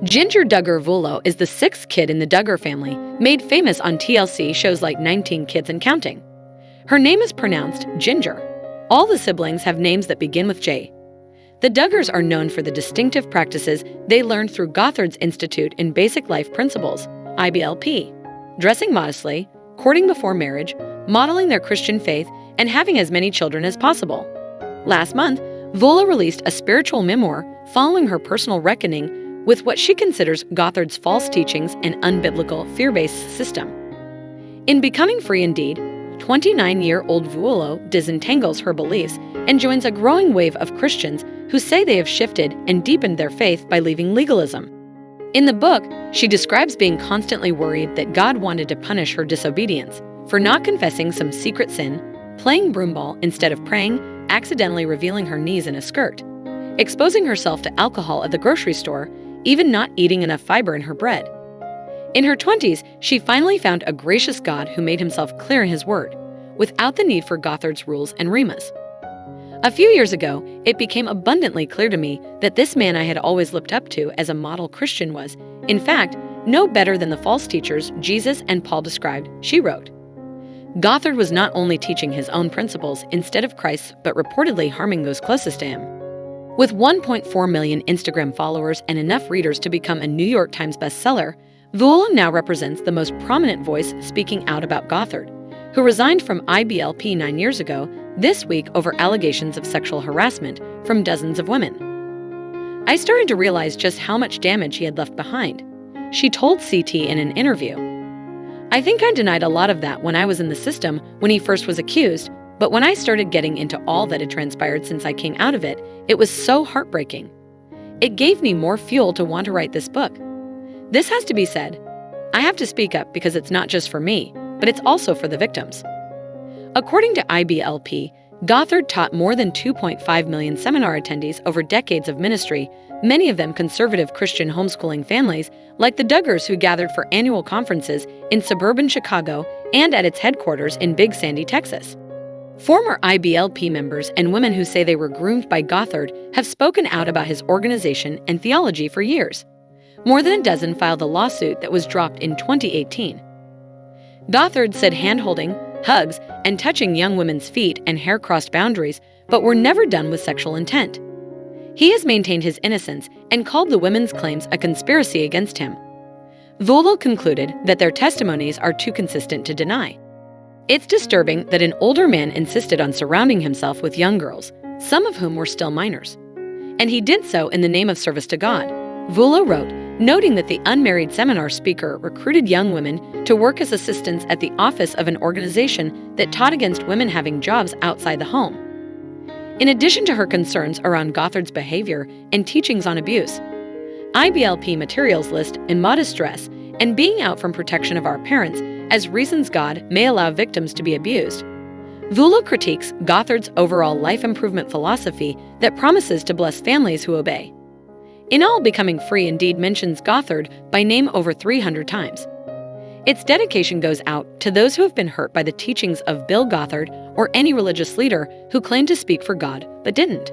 Jinger Duggar Vuolo is the sixth kid in the Duggar family, made famous on TLC shows like 19 Kids and Counting. Her name is pronounced Jinger. All the siblings have names that begin with J. The Duggars are known for the distinctive practices they learned through Gothard's Institute in Basic Life Principles, IBLP, dressing modestly, courting before marriage, modeling their Christian faith, and having as many children as possible. Last month, Vuolo released a spiritual memoir following her personal reckoning with what she considers Gothard's false teachings and unbiblical fear-based system. In Becoming Free Indeed, 29-year-old Vuolo disentangles her beliefs and joins a growing wave of Christians who say they have shifted and deepened their faith by leaving legalism. In the book, she describes being constantly worried that God wanted to punish her disobedience for not confessing some secret sin, playing broomball instead of praying, accidentally revealing her knees in a skirt, exposing herself to alcohol at the grocery store, even not eating enough fiber in her bread. In her 20s, she finally found a gracious God who made himself clear in his word, without the need for Gothard's rules and remas. A few years ago, it became abundantly clear to me that this man I had always looked up to as a model Christian was, in fact, no better than the false teachers Jesus and Paul described, she wrote. Gothard was not only teaching his own principles instead of Christ's, but reportedly harming those closest to him. With 1.4 million Instagram followers and enough readers to become a New York Times bestseller, Vuolo now represents the most prominent voice speaking out about Gothard, who resigned from IBLP 9 years ago, this week over allegations of sexual harassment from dozens of women. I started to realize just how much damage he had left behind, she told CT in an interview. I think I denied a lot of that when I was in the system when he first was accused, but when I started getting into all that had transpired since I came out of it, it was so heartbreaking. It gave me more fuel to want to write this book. This has to be said. I have to speak up because it's not just for me, but it's also for the victims. According to IBLP, Gothard taught more than 2.5 million seminar attendees over decades of ministry, many of them conservative Christian homeschooling families, like the Duggars who gathered for annual conferences in suburban Chicago and at its headquarters in Big Sandy, Texas. Former IBLP members and women who say they were groomed by Gothard have spoken out about his organization and theology for years. More than a dozen filed a lawsuit that was dropped in 2018. Gothard said hand-holding, hugs, and touching young women's feet and hair crossed boundaries, but were never done with sexual intent. He has maintained his innocence and called the women's claims a conspiracy against him. Vuolo concluded that their testimonies are too consistent to deny. It's disturbing that an older man insisted on surrounding himself with young girls, some of whom were still minors. And he did so in the name of service to God, Vuolo wrote, noting that the unmarried seminar speaker recruited young women to work as assistants at the office of an organization that taught against women having jobs outside the home. In addition to her concerns around Gothard's behavior and teachings on abuse, IBLP materials list immodest dress and being out from protection of our parents as reasons God may allow victims to be abused. Vuolo critiques Gothard's overall life improvement philosophy that promises to bless families who obey. In all, Becoming Free Indeed mentions Gothard by name over 300 times. Its dedication goes out to those who have been hurt by the teachings of Bill Gothard or any religious leader who claimed to speak for God but didn't.